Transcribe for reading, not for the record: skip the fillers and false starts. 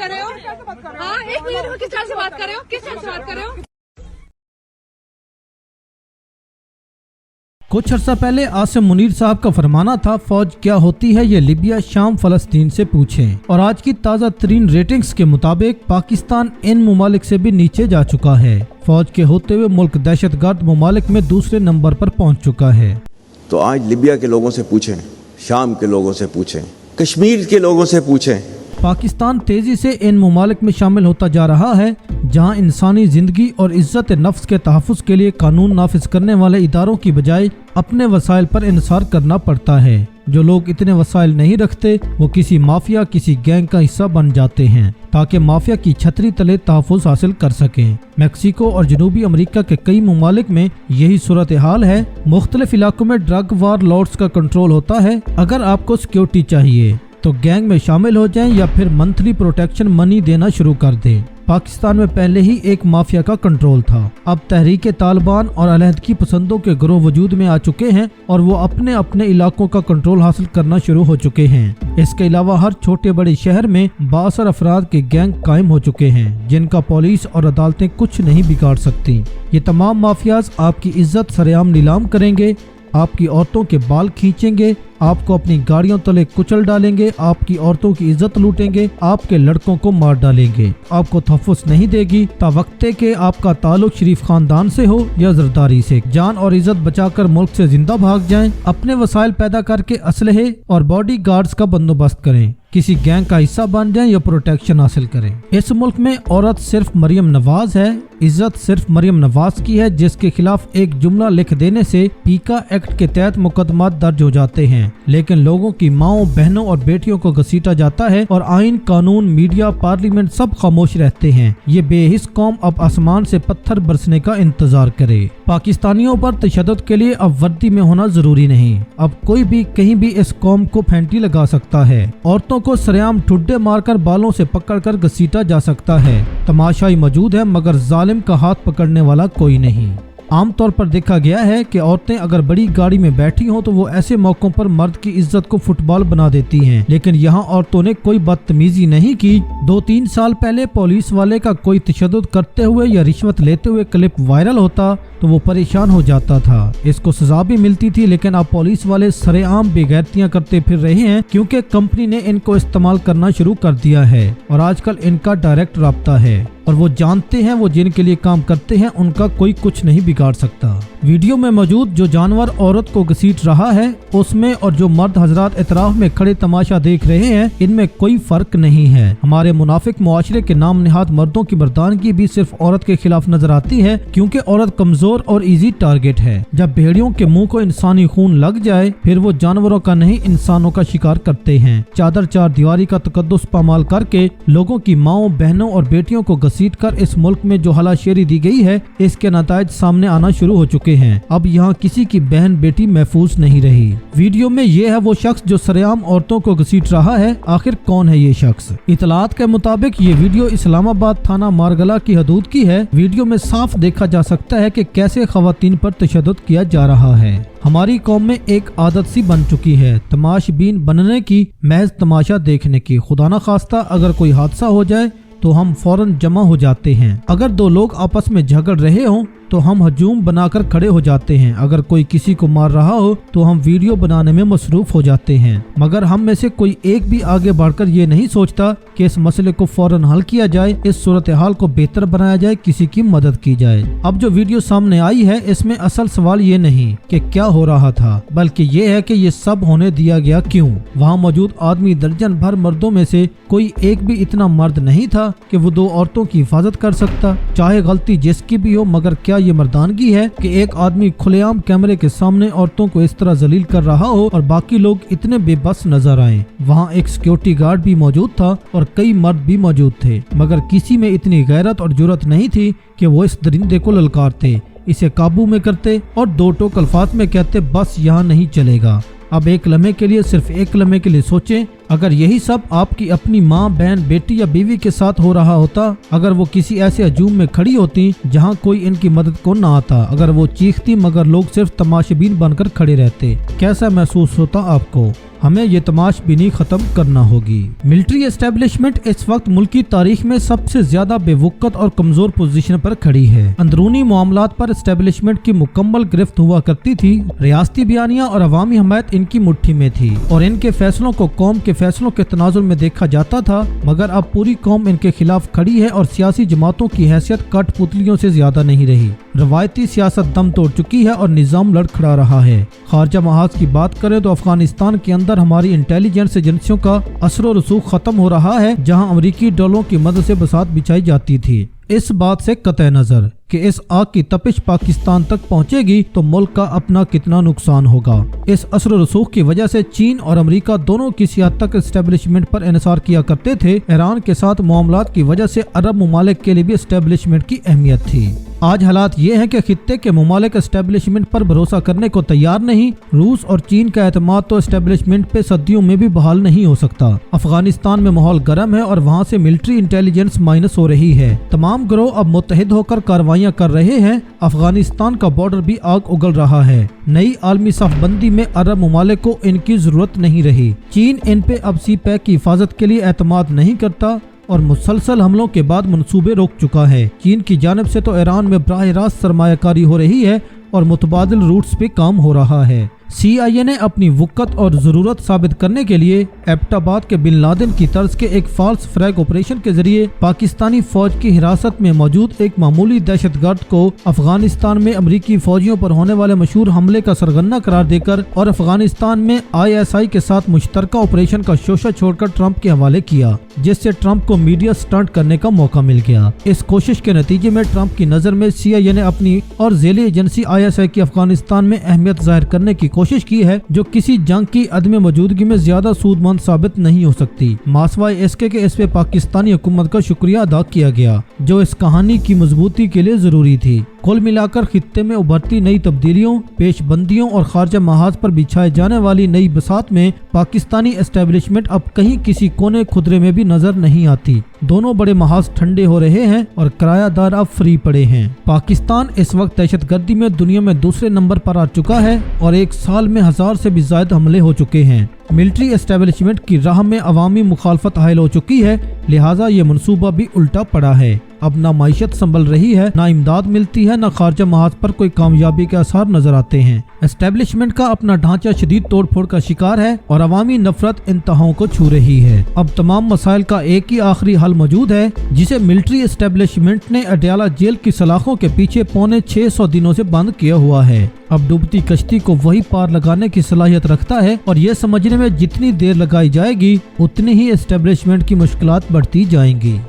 कर रहे हो? हाँ, एक मिनट में किस तरह से बात कर रहे हो? किस तरह से बात कर रहे हो? कुछ अर्सा पहले आसिम मुनीर साहब का फरमाना था, फौज क्या होती है ये लिबिया, शाम, फलस्तीन से पूछें। और आज की ताज़ा तरीन रेटिंग्स के मुताबिक पाकिस्तान इन ममालिक से भी नीचे जा चुका है। फौज के होते हुए मुल्क दहशतगर्द ममालिक में दूसरे नंबर पर पहुंच चुका है। तो आज लिबिया के लोगों से पूछें, शाम के लोगों से पूछें, कश्मीर के लोगों से पूछें। पाकिस्तान तेजी से इन ममालिक में शामिल होता जा रहा है जहां इंसानी जिंदगी और इज्जत नफ्स के तहफ़्फ़ुज़ के लिए कानून नाफिज करने वाले इदारों की बजाय अपने वसाइल पर इन्हिसार करना पड़ता है। जो लोग इतने वसाइल नहीं रखते वो किसी माफिया, किसी गैंग का हिस्सा बन जाते हैं ताकि माफिया की छतरी तले तहफ़्फ़ुज़ हासिल कर सकें। मैक्सिको और जनूबी अमेरिका के कई ममालिक में यही सूरत हाल है। मुख्तलिफ इलाकों में ड्रग वार लॉर्ड्स का कंट्रोल होता है। अगर आपको सिक्योरिटी चाहिए तो गैंग में शामिल हो जाएं या फिर मंथली प्रोटेक्शन मनी देना शुरू कर दें। पाकिस्तान में पहले ही एक माफिया का कंट्रोल था। अब तहरीक तालिबान और अलहदगी पसंदों के गिरोह वजूद में आ चुके हैं और वो अपने अपने इलाकों का कंट्रोल हासिल करना शुरू हो चुके हैं। इसके अलावा हर छोटे बड़े शहर में बासर अफराद के गैंग कायम हो चुके हैं जिनका पुलिस और अदालतें कुछ नहीं बिगाड़ सकती। ये तमाम माफियाज आपकी इज्जत सरेआम नीलाम करेंगे, आपकी औरतों के बाल खींचेंगे, आपको अपनी गाड़ियों तले कुचल डालेंगे, आपकी औरतों की इज्जत लूटेंगे, आपके लड़कों को मार डालेंगे। आपको तहफ़्फ़ुज़ नहीं देगी तावक्ते के आपका ताल्लुक शरीफ खानदान से हो या जरदारी से। जान और इज्जत बचाकर मुल्क से जिंदा भाग जाएं। अपने वसाइल पैदा करके असलहे और बॉडी गार्ड्स का बंदोबस्त करें। किसी गैंग का हिस्सा बन जाएं या प्रोटेक्शन हासिल करें। इस मुल्क में औरत सिर्फ मरियम नवाज है, इज्जत सिर्फ मरियम नवाज की है जिसके खिलाफ एक जुमला लिख देने से पीका एक्ट के तहत मुकदमा दर्ज हो जाते हैं। लेकिन लोगों की माओं, बहनों और बेटियों को घसीटा जाता है और आइन, कानून, मीडिया, पार्लियामेंट सब खामोश रहते हैं। ये बेहिस कौम अब आसमान से पत्थर बरसने का इंतजार करे। पाकिस्तानियों पर तशद्दुद के लिए अब वर्दी में होना जरूरी नहीं। अब कोई भी कहीं भी इस कौम को फेंटी लगा सकता है। औरतों को सरेआम ठुड्डे मारकर बालों से पकड़कर घसीटा जा सकता है। तमाशाई मौजूद है मगर जालिम का हाथ पकड़ने वाला कोई नहीं। आमतौर पर देखा गया है कि औरतें अगर बड़ी गाड़ी में बैठी हों तो वो ऐसे मौकों पर मर्द की इज्जत को फुटबॉल बना देती हैं। लेकिन यहाँ औरतों ने कोई बदतमीजी नहीं की। 2-3 साल पहले पुलिस वाले का कोई तशद्दुद करते हुए या रिश्वत लेते हुए क्लिप वायरल होता तो वो परेशान हो जाता था। इसको सजा भी मिलती थी। लेकिन अब पुलिस वाले सरेआम बेगैरतियां करते फिर रहे हैं क्योंकि कंपनी ने इनको इस्तेमाल करना शुरू कर दिया है और आजकल इनका डायरेक्ट राब्ता है और वो जानते हैं वो जिनके लिए काम करते हैं उनका कोई कुछ नहीं बिगाड़ सकता। वीडियो में मौजूद जो जानवर औरत को घसीट रहा है उसमें और जो मर्द हजरात इतराफ में खड़े तमाशा देख रहे हैं इनमें कोई फर्क नहीं है। हमारे मुनाफिक मुआशरे के नाम निहाद मर्दों की मर्दानगी भी सिर्फ औरत के खिलाफ नजर आती है क्योंकि औरत कमजोर और इजी टारगेट है। जब भेड़ियों के मुंह को इंसानी खून लग जाए फिर वो जानवरों का नहीं इंसानों का शिकार करते हैं। चादर चार दीवारी का तकद्दुस पामाल करके लोगों की माओं, बहनों और बेटियों को घसीट कर इस मुल्क में जो हलाशेरी दी गई है इसके नतायज सामने आना शुरू हो चुके हैं। अब यहाँ किसी की बहन बेटी महफूज नहीं रही। वीडियो में ये है वो शख्स जो सरेआम औरतों को घसीट रहा है। आखिर कौन है ये शख्स? इतलात के मुताबिक ये वीडियो इस्लामाबाद थाना मारगला की हदूद की है। वीडियो में साफ देखा जा सकता है कि कैसे खवातीन पर तशद्दुद किया जा रहा है। हमारी कौम में एक आदत सी बन चुकी है तमाशबीन बनने की, महज तमाशा देखने की। खुदा न खास्ता अगर कोई हादसा हो जाए तो हम फौरन जमा हो जाते हैं। अगर दो लोग आपस में झगड़ रहे हों तो हम हजूम बनाकर खड़े हो जाते हैं। अगर कोई किसी को मार रहा हो तो हम वीडियो बनाने में मसरूफ हो जाते हैं। मगर हम में से कोई एक भी आगे बढ़कर ये नहीं सोचता कि इस मसले को फौरन हल किया जाए, इस सूरत हाल को बेहतर बनाया जाए, किसी की मदद की जाए। अब जो वीडियो सामने आई है इसमें असल सवाल ये नहीं कि क्या हो रहा था बल्कि ये है कि ये सब होने दिया गया क्यों। वहाँ मौजूद आदमी दर्जन भर मर्दों में से कोई एक भी इतना मर्द नहीं था कि वो दो औरतों की हिफाजत कर सकता, चाहे गलती जिसकी भी हो। मगर क्या ये मर्दानगी है कि एक आदमी खुलेआम कैमरे के सामने औरतों को इस तरह जलील कर रहा हो और बाकी लोग इतने बेबस नजर आए? वहाँ एक सिक्योरिटी गार्ड भी मौजूद था और कई मर्द भी मौजूद थे मगर किसी में इतनी गैरत और जुर्रत नहीं थी कि वो इस दरिंदे को ललकारते, इसे काबू में करते और दो टोक अल्फाज में कहते बस यहाँ नहीं चलेगा। अब एक लम्हे के लिए, सिर्फ एक लम्हे के लिए सोचें, अगर यही सब आपकी अपनी माँ, बहन, बेटी या बीवी के साथ हो रहा होता, अगर वो किसी ऐसे हजूम में खड़ी होती जहाँ कोई इनकी मदद को न आता, अगर वो चीखती मगर लोग सिर्फ तमाशबीन बनकर खड़े रहते, कैसा महसूस होता आपको? हमें ये तमाशबीनी खत्म करना होगी। मिलिट्री एस्टेब्लिशमेंट इस वक्त मुल्की तारीख में सबसे ज्यादा बेवकूफ और कमजोर पोजीशन पर खड़ी है। अंदरूनी मामलात पर एस्टेब्लिशमेंट की मुकम्मल गिरफ्त हुआ करती थी। रियासती बयानिया और अवामी हमायत इनकी मुट्ठी में थी और इनके फैसलों को कौम के फैसलों के तनाजुर में देखा जाता था, मगर अब पूरी कौम इनके खिलाफ खड़ी है और सियासी जमातों की हैसियत कठपुतलियों से ज्यादा नहीं रही। रवायती सियासत दम तोड़ चुकी है और निजाम लड़खड़ा रहा है। खारजा महाज की बात करें तो अफगानिस्तान के अंदर हमारी इंटेलिजेंस एजेंसियों का असर रसूख खत्म हो रहा है, जहां अमरीकी डॉलरों की मदद से बसात बिछाई जाती थी। इस बात से कतई नजर कि इस आग की तपिश पाकिस्तान तक पहुंचेगी तो मुल्क का अपना कितना नुकसान होगा। इस असर रसूख की वजह से चीन और अमेरिका दोनों किसी हद तक एस्टेब्लिशमेंट पर इन्हिसार किया करते थे। ईरान के साथ मामलात की वजह से अरब ममालिक के लिए भी एस्टेब्लिशमेंट की अहमियत थी। आज हालात ये हैं कि खित्ते के ममालिक एस्टेब्लिशमेंट पर भरोसा करने को तैयार नहीं। रूस और चीन का एतमाद तो एस्टेब्लिशमेंट पे सदियों में भी बहाल नहीं हो सकता। अफगानिस्तान में माहौल गर्म है और वहाँ से मिलिट्री इंटेलिजेंस माइनस हो रही है। तमाम गिरोह अब मुत्तहिद होकर कार्रवाइयाँ कर रहे हैं। अफगानिस्तान का बॉर्डर भी आग उगल रहा है। नई आलमी सफबंदी में अरब ममालिक को इनकी जरूरत नहीं रही। चीन इन पे अब सी पैक की हिफाजत के लिए एतमाद नहीं करता और मुसलसल हमलों के बाद मंसूबे रोक चुका है। चीन की जानिब से तो ईरान में बराह रास्त सरमायाकारी हो रही है और मुतबादिल रूट्स पे काम हो रहा है। CIA ने अपनी वक़्त और ज़रूरत साबित करने के लिए एबटाबाद के बिन लादेन की तर्ज के एक फॉल्स फ्लैग ऑपरेशन के जरिए पाकिस्तानी फौज की हिरासत में मौजूद एक मामूली दहशतगर्द को अफगानिस्तान में अमरीकी फौजियों पर होने वाले मशहूर हमले का सरगना करार देकर और अफगानिस्तान में ISI के साथ मुश्तरका ऑपरेशन का शोशा छोड़कर ट्रंप के हवाले किया, जिससे ट्रंप को मीडिया स्टंट करने का मौका मिल गया। इस कोशिश के नतीजे में ट्रंप की नज़र में CIA ने अपनी और ज़ेली एजेंसी ISI की अफगानिस्तान में अहमियत जाहिर करने की कोशिश की है, जो किसी जंग की अदम मौजूदगी में ज्यादा सूदमंद साबित नहीं हो सकती। मासवाए इसके के इस पे पाकिस्तानी हुकूमत का शुक्रिया अदा किया गया, जो इस कहानी की मजबूती के लिए जरूरी थी। कुल मिलाकर खित्ते में उभरती नई तब्दीलियों, पेशबंदियों और खारजा महाज पर बिछाए जाने वाली नई बसात में पाकिस्तानी एस्टेब्लिशमेंट अब कहीं किसी कोने खुदरे में भी नजर नहीं आती। दोनों बड़े महाज ठंडे हो रहे हैं और किरायादार अब फ्री पड़े हैं। पाकिस्तान इस वक्त दहशतगर्दी में दुनिया में दूसरे नंबर पर आ चुका है और एक साल में 1000 से भी ज्यादा हमले हो चुके हैं। मिलिट्री एस्टेब्लिशमेंट की राह में अवामी मुखालफत हायल हो चुकी है, लिहाजा ये मंसूबा भी उल्टा पड़ा है। अब ना माइशत संभल रही है, ना इमदाद मिलती है, ना खारजा महाज पर कोई कामयाबी के आसार नजर आते हैं। एस्टेब्लिशमेंट का अपना ढांचा शदीद तोड़ फोड़ का शिकार है और अवामी नफरत इंतहाओं को छू रही है। अब तमाम मसाइल का एक ही आखिरी हल मौजूद है, जिसे मिलिट्री एस्टेब्लिशमेंट ने अडयाला जेल की सलाखों के पीछे पौने 600 दिनों से बंद किया हुआ है। अब डूबती कश्ती को वही पार लगाने की सलाहियत रखता है और ये समझने में जितनी देर लगाई जाएगी उतनी ही एस्टेब्लिशमेंट की मुश्किलात बढ़ती जाएंगी।